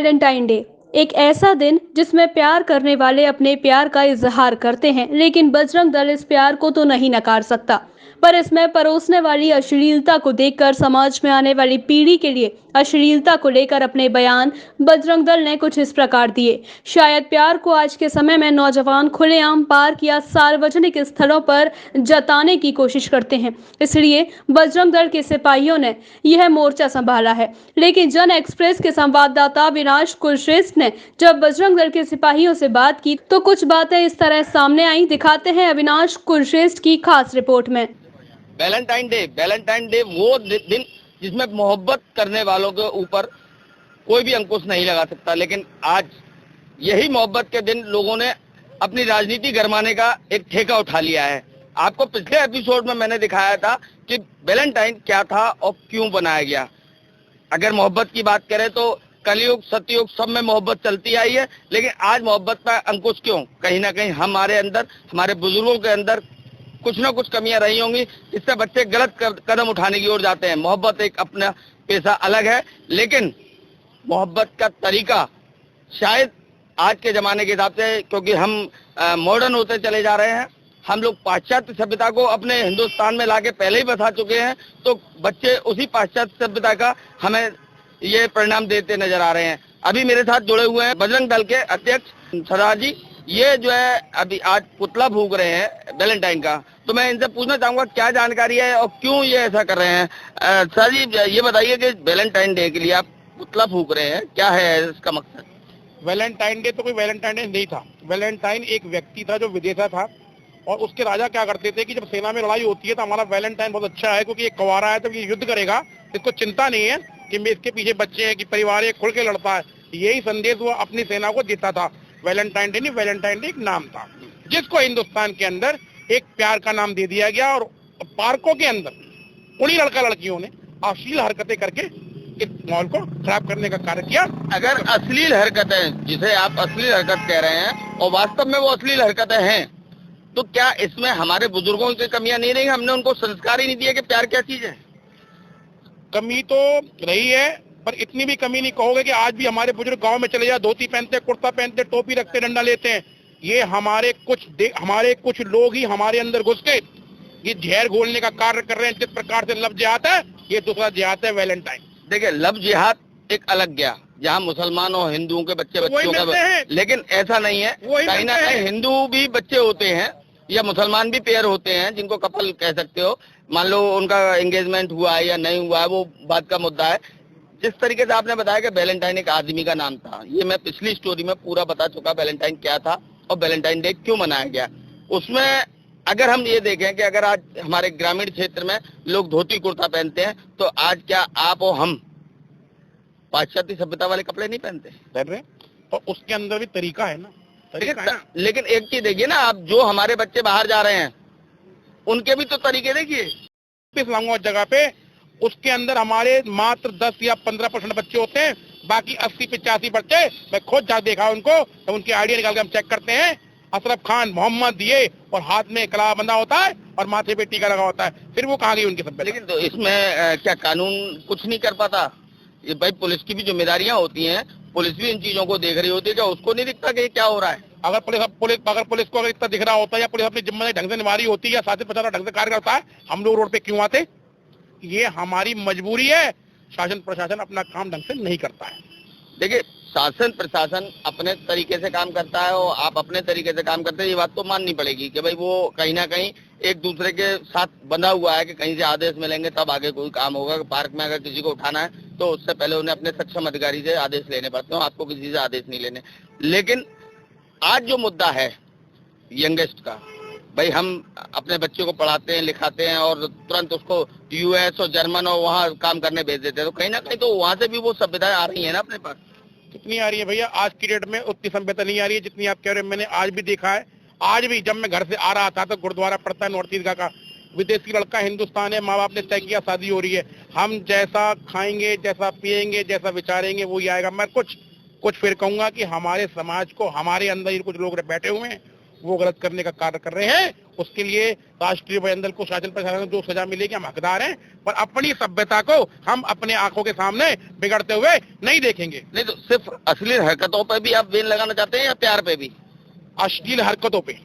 Valentine day एक ऐसा दिन जिसमें प्यार करने वाले अपने प्यार का इजहार करते हैं, लेकिन बजरंग दल इस प्यार को तो नहीं नकार सकता। पर इसमें परोसने वाली अश्लीलता को देखकर समाज में आने वाली पीढ़ी के लिए अश्लीलता को लेकर अपने बयान बजरंग दल ने कुछ इस प्रकार दिए। शायद प्यार को आज के समय में नौजवान खुलेआम पार्क या सार्वजनिक स्थलों पर जताने की कोशिश करते हैं, इसलिए बजरंग दल के सिपाहियों ने यह मोर्चा संभाला है। लेकिन जन एक्सप्रेस के संवाददाता अविनाश कुलश्रेष्ठ ने जब बजरंग दल के सिपाहियों से बात की तो कुछ बातें इस तरह सामने आई। दिखाते हैं अविनाश कुलश्रेष्ठ की खास रिपोर्ट में। वैलेंटाइन डे वो दिन जिसमें मोहब्बत करने वालों के ऊपर कोई भी अंकुश नहीं लगा सकता, लेकिन आज यही मोहब्बत के दिन लोगों ने अपनी राजनीति गरमाने का एक ठेका उठा लिया है। आपको पिछले एपिसोड में मैंने दिखाया था कि वैलेंटाइन क्या था और क्यों बनाया गया। अगर मोहब्बत की बात करें तो कलयुग सतयुग सब में मोहब्बत चलती आई है, लेकिन आज मोहब्बत पर अंकुश क्यों? कहीं ना कहीं हमारे अंदर, हमारे बुजुर्गों के अंदर कुछ ना कुछ कमियां रही होंगी, इससे बच्चे गलत कदम उठाने की ओर जाते हैं। मोहब्बत एक अपना पेशा अलग है, लेकिन मोहब्बत का तरीका शायद आज के जमाने के हिसाब से, क्योंकि हम मॉडर्न होते चले जा रहे हैं, हम लोग पाश्चात्य सभ्यता को अपने हिंदुस्तान में लाके पहले ही बसा चुके हैं, तो बच्चे उसी पाश्चात्य सभ्यता का हमें ये परिणाम देते नजर आ रहे हैं। अभी मेरे साथ जुड़े हुए हैं बजरंग दल के अध्यक्ष सरदार जी। ये जो है अभी आज पुतला फूंक रहे हैं वैलेंटाइन का, तो मैं इनसे पूछना चाहूंगा क्या जानकारी है और क्यों ये ऐसा कर रहे हैं। सर जी ये बताइए कि वैलेंटाइन डे के लिए आप पुतला फूंक रहे हैं, क्या है इसका मकसद? वैलेंटाइन डे तो कोई वैलेंटाइन डे नहीं था। वैलेंटाइन एक व्यक्ति था जो विदेशा था, और उसके राजा क्या करते थे कि जब सेना में लड़ाई होती है तो हमारा वैलेंटाइन बहुत अच्छा है, क्योंकि ये कुंवारा है, जब ये युद्ध करेगा इसको चिंता नहीं है कि इसके पीछे बच्चे हैं, कि परिवार है, खुल के लड़ता है। यही संदेश वो अपनी सेना को देता था। वैलेंटाइन डे नहीं, वैलेंटाइन डे एक नाम था जिसको हिंदुस्तान के अंदर एक प्यार का नाम दे दिया गया, और पार्कों के अंदर उन्हीं लड़का लड़कियों ने अश्लील हरकतें करके इस माहौल को खराब करने का कार्य किया। अगर अश्लील हरकतें, जिसे आप अश्लील हरकत कह रहे हैं, और वास्तव में वो अश्लील हरकतें हैं, तो क्या इसमें हमारे बुजुर्गों की कमियां नहीं रही? हमने उनको संस्कार ही नहीं दिया कि प्यार क्या चीज है? कमी तो रही है, पर इतनी भी कमी नहीं कहोगे कि आज भी हमारे बुजुर्ग गांव में चले जाए, धोती पहनते, कुर्ता पहनते, टोपी रखते, डंडा लेते हैं। ये हमारे कुछ लोग ही हमारे अंदर घुस के ये जहर घोलने का कार्य कर रहे हैं। जिस प्रकार से लव जिहाद है, ये दूसरा जिहाद है वैलेंटाइन। देखिए, लव जिहाद एक अलग गया, जहाँ मुसलमान और हिंदुओं के बच्चों का, लेकिन ऐसा नहीं है। कहीं ना कहीं हिंदू भी बच्चे होते हैं या मुसलमान भी पेयर होते हैं, जिनको कपल कह सकते हो। मान लो उनका एंगेजमेंट हुआ है या नहीं हुआ है, वो बात का मुद्दा है। जिस तरीके से आपने बताया कि वैलेंटाइन एक आदमी का नाम था, ये मैं पिछली स्टोरी में पूरा बता चुका, वैलेंटाइन क्या था और वैलेंटाइन डे क्यों मनाया गया। उसमें अगर हम ये देखें कि अगर आज हमारे ग्रामीण क्षेत्र में लोग धोती कुर्ता पहनते हैं, तो आज क्या आप और हम पाश्चात्य सभ्यता वाले कपड़े नहीं पहनते? पहन रहे, और उसके अंदर भी तरीका है ना। लेकिन एक चीज देखिए ना, आप जो हमारे बच्चे बाहर जा रहे हैं उनके भी तो तरीके देखिए। लाऊंगा उस जगह पे, उसके अंदर हमारे मात्र 10 या 15% बच्चे होते हैं, बाकी 80-85 बच्चे, मैं खुद जा देखा उनको, तो उनकी आइडिया निकाल के हम चेक करते हैं। अशरफ खान, मोहम्मद, ये, और हाथ में कला बंधा होता है और माथे पे टीका लगा होता है, फिर वो कहाँ गई उनकी सभ्यता? लेकिन तो इसमें क्या कानून कुछ नहीं कर पाता? ये भाई पुलिस की भी जिम्मेदारियां होती हैं, पुलिस भी इन चीजों को देख रही होती है, क्या उसको नहीं दिखता कि क्या हो रहा है? अगर पुलिस को अगर इतना दिख रहा होता है, या पुलिस अपनी जिम्मेदारी ढंग से निभा रही होती है, या शासन प्रशासन ढंग से कार्य करता है, हम लोग रोड पे क्यों आते? ये हमारी मजबूरी है। शासन प्रशासन अपना काम ढंग से नहीं करता है। देखिए, शासन प्रशासन अपने तरीके से काम करता है और आप अपने तरीके से काम करते हैं, ये बात तो माननी पड़ेगी कि भाई वो कहीं ना कहीं एक दूसरे के साथ बंधा हुआ है कि कहीं से आदेश मिलेंगे तब आगे कोई काम होगा। पार्क में अगर किसी को उठाना है तो उससे पहले उन्हें अपने सक्षम अधिकारी से आदेश लेने पड़ते हैं, आपको किसी से आदेश नहीं लेने। लेकिन आज जो मुद्दा है यंगेस्ट का, भाई हम अपने बच्चे को पढ़ाते हैं, लिखाते हैं और तुरंत उसको यूएस और जर्मन और वहाँ काम करने भेज देते हैं, तो कहीं ना कहीं तो वहाँ से भी वो सभ्यताएं आ रही है ना अपने पास। कितनी आ रही है भैया? आज की डेट में उतनी सभ्यता नहीं आ रही है जितनी आप कह रहे हैं। मैंने आज भी देखा है, आज भी जब मैं घर से आ रहा था तो गुरुद्वारा पड़ता है नॉर्थ ईस्ट का, विदेशी लड़का हिंदुस्तान है, माँ बाप ने तय किया शादी हो रही है, हम जैसा खाएंगे, जैसा पिएंगे, जैसा विचारेंगे वही आएगा। मैं कुछ फिर कहूंगा कि हमारे समाज को, हमारे अंदर ही कुछ लोग बैठे हुए हैं, वो गलत करने का कार्य कर रहे हैं, उसके लिए राष्ट्रीय वयोजन दल को शासन प्रशासन जो सजा मिलेगी हम हकदार हैं, पर अपनी सभ्यता को हम अपने आंखों के सामने बिगड़ते हुए नहीं देखेंगे। नहीं तो सिर्फ अश्लील हरकतों पे भी आप बैन लगाना चाहते हैं या प्यार पे भी? अश्लील हरकतों पे,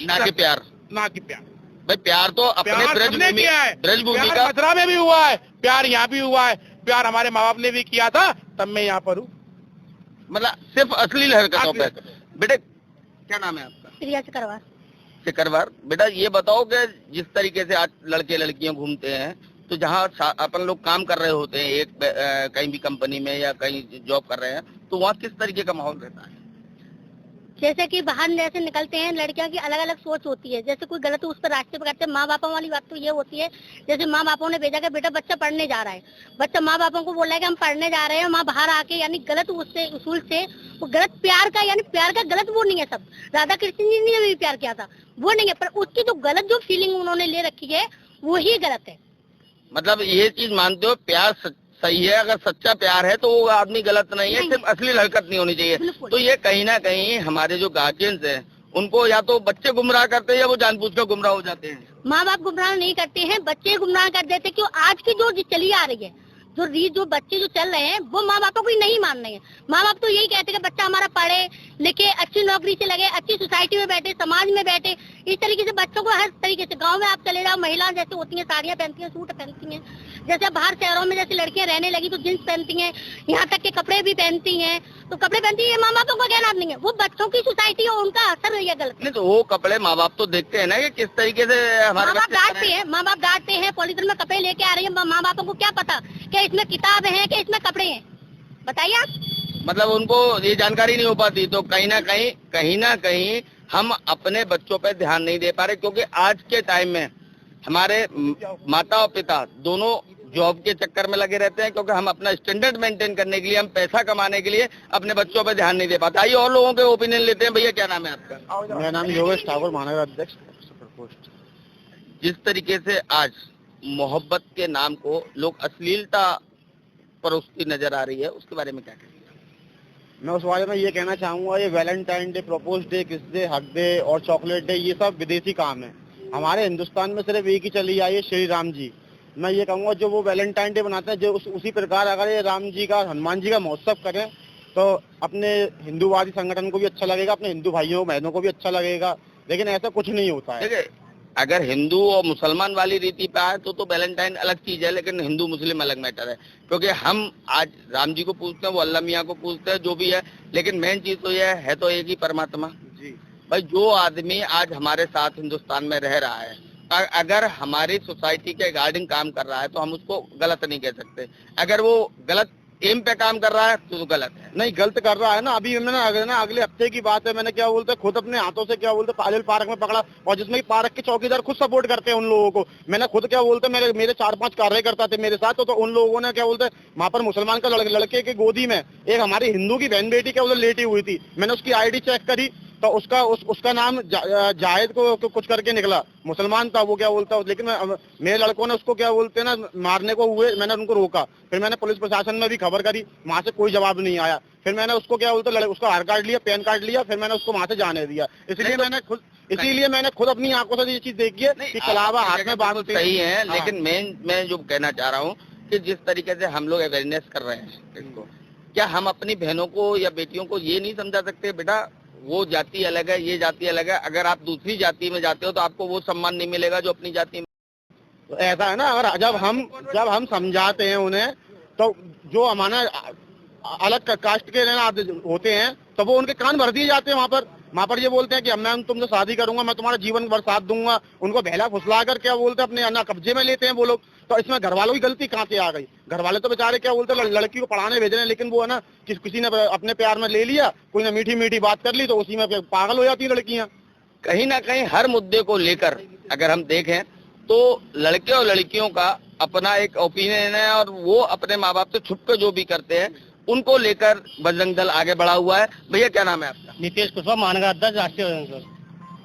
ना कि प्यार? ना कि प्यार। भाई प्यार तो अपने ब्रजभूमि का, मथुरा में भी हुआ है, प्यार यहाँ भी हुआ है, प्यार हमारे माँ बाप ने भी किया था, तब मैं यहाँ पर हूँ। मतलब सिर्फ अश्लील हरकतों पे। बेटे क्या नाम है आपका? प्रिया सिकरवार। सिकरवार। बेटा ये बताओ कि जिस तरीके से आज लड़के लड़कियां घूमते हैं, तो जहाँ अपन लोग काम कर रहे होते हैं एक कहीं भी कंपनी में या कहीं जॉब कर रहे हैं, तो वहाँ किस तरीके का माहौल रहता है? जैसे कि बाहर जैसे निकलते हैं, लड़कियों की अलग अलग सोच होती है, जैसे कोई गलत उस पर रास्ते पे करते हैं। माँ बापों वाली बात तो ये होती है, जैसे माँ बापों ने भेजा कि बेटा बच्चा पढ़ने जा रहा है, बच्चा माँ बापों को बोला है कि हम पढ़ने जा रहे हैं, माँ बाहर आके यानी गलत उससे उसूल से वो गलत प्यार का, यानी प्यार का गलत वो नहीं है। सब राधा कृष्ण जी ने भी प्यार किया था, वो नहीं है, पर उसकी जो गलत जो फीलिंग उन्होंने ले रखी है वो ही गलत है। मतलब ये चीज मानते हो प्यार सही है, अगर सच्चा प्यार है तो वो आदमी गलत नहीं है, सिर्फ अश्लील हरकत नहीं होनी चाहिए। तो ये कहीं ना कहीं हमारे जो गार्जियंस हैं उनको या तो बच्चे गुमराह करते हैं या वो जानबूझकर गुमराह हो जाते हैं। माँ बाप गुमराह नहीं करते हैं, बच्चे गुमराह कर देते हैं। क्यों? आज की जो चली आ रही है, जो बच्चे जो चल रहे हैं वो माँ बापों को नहीं मान रहे हैं। माँ बाप तो यही कहते हैं कि बच्चा हमारा पढ़े लिखे, अच्छी नौकरी से लगे, अच्छी सोसाइटी में बैठे, समाज में बैठे। इस तरीके से बच्चों को हर तरीके से, गांव में आप चले जाओ, महिलाएं जैसे होती हैं साड़ियाँ पहनती हैं, सूट पहनती हैं, जैसे बाहर शहरों में जैसे लड़कियां रहने लगी तो जींस पहनती हैं, यहाँ तक के कपड़े भी पहनती हैं। तो कपड़े पहनती है, माँ बापों का कहना नहीं है, वो बच्चों की सोसाइटी है, उनका असर है गलत। नहीं तो वो कपड़े माँ बाप तो देखते हैं ना कि किस तरीके से हमारे माँ बाप डांटते हैं, पॉलिथीन में कपड़े लेके आ रही है, माँ बापों को क्या पता कि इसमें किताब है कि इसमें कपड़े हैं, बताइए आप। मतलब उनको ये जानकारी नहीं हो पाती। तो कहीं ना कहीं हम अपने बच्चों पे ध्यान नहीं दे पा रहे, क्योंकि आज के टाइम में हमारे माता और पिता दोनों जॉब के चक्कर में लगे रहते हैं, क्योंकि हम अपना स्टैंडर्ड मेंटेन करने के लिए, हम पैसा कमाने के लिए अपने बच्चों पे ध्यान नहीं दे पाते। आइए और लोगों के ओपिनियन लेते हैं। भैया क्या नाम है आपका? मेरा नाम योगेश ठाकुर, महानगर अध्यक्ष। जिस तरीके से आज मोहब्बत के नाम को लोग अश्लीलता परोसती नजर आ रही है, उसके बारे में क्या कहेंगे? मैं उस बारे में ये कहना चाहूंगा, ये वैलेंटाइन डे, प्रपोज डे, किस डे, हक डे और चॉकलेट डे, ये सब विदेशी काम है। हमारे हिंदुस्तान में सिर्फ एक ही चली आई है, श्री राम जी। मैं ये कहूँगा जो वो वैलेंटाइन डे बनाते हैं, जो उसी प्रकार अगर ये राम जी का, हनुमान जी का महोत्सव करें तो अपने हिंदूवादी संगठन को भी अच्छा लगेगा, अपने हिंदू भाइयों बहनों को भी अच्छा लगेगा। लेकिन ऐसा कुछ नहीं होता है। देखिए, अगर हिंदू और मुसलमान वाली रीति पे आए तो वैलेंटाइन अलग चीज है, लेकिन हिंदू मुस्लिम अलग मैटर है। क्योंकि हम आज राम जी को पूछते हैं, वो अल्लाह मियाँ को पूछते हैं, जो भी है, लेकिन मेन चीज तो यह है तो एक ही परमात्मा जी। भाई जो आदमी आज हमारे साथ हिंदुस्तान में रह रहा है, अगर हमारी सोसाइटी के गार्डिंग काम कर रहा है तो हम उसको गलत नहीं कह सकते। अगर वो गलत एम पे काम कर रहा है तो गलत है। नहीं, गलत कर रहा है ना। अभी मैंने अगले हफ्ते की बात है, मैंने क्या बोलते खुद अपने हाथों से क्या बोलते पायल पार्क में पकड़ा, और जिसमें पार्क के चौकीदार खुद सपोर्ट करते हैं उन लोगों को। मैंने खुद क्या बोलते मेरे 4-5 कार्यकर्ता थे मेरे साथ, तो उन लोगों ने क्या बोलते वहाँ पर मुसलमान का लड़के के गोदी में एक हमारी हिंदू की बहन बेटी क्या बोलते लेटी हुई थी। मैंने उसकी आईडी चेक करी तो उसका नाम जाहिद को कुछ करके निकला, मुसलमान था वो क्या बोलता। लेकिन मेरे लड़कों ने उसको क्या बोलते हैं ना मारने को हुए, मैंने उनको रोका। फिर मैंने पुलिस प्रशासन में भी खबर करी, वहां से कोई जवाब नहीं आया। फिर मैंने उसको क्या बोलते उसका आधार कार्ड लिया, पैन कार्ड लिया, फिर मैंने उसको वहां से जाने दिया। इसलिए मैंने खुद अपनी आंखों से ये चीज देखी है कि कलावा हाथ में बांधते सही है। लेकिन मैं जो कहना चाह रहा हूँ कि जिस तरीके से हम लोग अवेयरनेस कर रहे हैं इसको, क्या हम अपनी बहनों को या बेटियों को ये नहीं समझा सकते बेटा वो जाति अलग है, ये जाति अलग है, अगर आप दूसरी जाति में जाते हो तो आपको वो सम्मान नहीं मिलेगा जो अपनी जाति में। तो ऐसा है ना, अगर जब हम समझाते हैं उन्हें, तो जो हमारा अलग कास्ट के होते हैं तो वो उनके कान भर दिए जाते हैं। वहाँ पर ये बोलते हैं कि मैं तुमसे शादी करूंगा, मैं तुम्हारा जीवन भर साथ दूंगा। उनको बहला फुसला कर क्या बोलते हैं अपने कब्जे में लेते हैं वो लोग। तो इसमें घर वालों की गलती कहाँ से आ गई? घर वाले तो बेचारे क्या बोलते हैं लड़की को पढ़ाने भेज रहे हैं, लेकिन वो है ना किसी ने अपने प्यार में ले लिया, कोई ने मीठी मीठी बात कर ली, तो उसी में पागल हो जाती है लड़कियां। कहीं ना कहीं हर मुद्दे को लेकर अगर हम देखें तो लड़के और लड़कियों का अपना एक ओपिनियन है, और वो अपने माँ बाप से छुप कर जो भी करते हैं उनको लेकर बजरंग दल आगे बढ़ा हुआ है। भैया क्या नाम है आपका? नीतीश कुशवाहा, महानगर अध्यक्ष, राष्ट्रीय।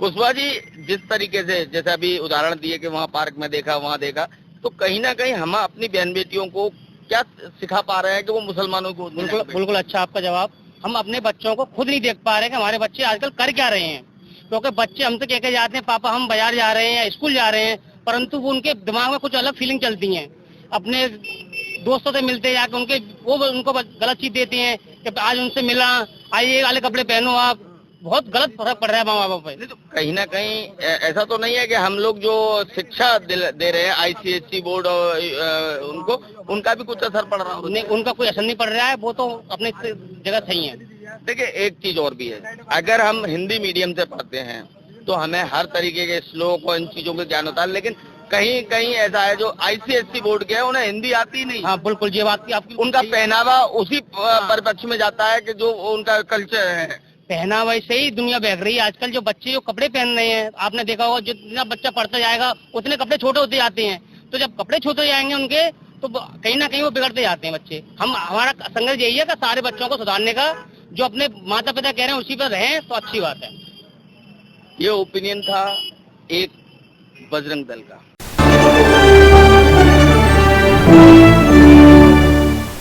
कुशवाहा जी, जिस तरीके से जैसे अभी उदाहरण दिए कि वहाँ पार्क में देखा, वहाँ देखा, तो कहीं ना कहीं हम अपनी बहन बेटियों को क्या सिखा पा रहे हैं कि वो मुसलमानों को? बिल्कुल अच्छा आपका जवाब। हम अपने बच्चों को खुद नहीं देख पा रहे कि हमारे बच्चे आजकल कर क्या रहे हैं। क्योंकि बच्चे हमसे कह के जाते हैं पापा हम बाजार जा रहे हैं या स्कूल जा रहे हैं, परंतु वो उनके दिमाग में कुछ अलग फीलिंग चलती हैं। अपने दोस्तों से मिलते जाके उनको गलत चीज देते हैं कि आज उनसे मिला, आज ये वाले कपड़े पहनो आप। बहुत गलत फर्क पड़ रहा है माँ बाप पे। तो कहीं ना कहीं ऐसा तो नहीं है कि हम लोग जो शिक्षा दे रहे हैं ICSE बोर्ड और उनका भी कुछ असर पड़ रहा है? नहीं, उनका कोई असर नहीं पड़ रहा है, वो तो अपने जगह सही है। देखिए एक चीज और भी है, अगर हम हिंदी मीडियम से पढ़ते हैं तो हमें हर तरीके के श्लोक और इन चीजों का ज्ञान होता है, लेकिन कहीं कहीं ऐसा है जो ICSE बोर्ड के है उन्हें हिंदी आती नहीं। हाँ बिल्कुल, ये बात की आपकी। उनका पहनावा उसी परिप्रेक्ष्य में जाता है कि जो उनका कल्चर है। पहनावा से ही दुनिया बह रही है आजकल। जो बच्चे जो कपड़े पहन रहे हैं, आपने देखा होगा जितना बच्चा पढ़ता जाएगा उतने कपड़े छोटे होते जाते हैं। तो जब कपड़े छोटे जाएंगे उनके तो कहीं ना कहीं वो बिगड़ते जाते हैं बच्चे। हमारा संघर्ष यही है कि सारे बच्चों को सुधारने का, जो अपने माता पिता कह रहे हैं उसी पर रहें तो अच्छी बात है। ये ओपिनियन था एक बजरंग दल का।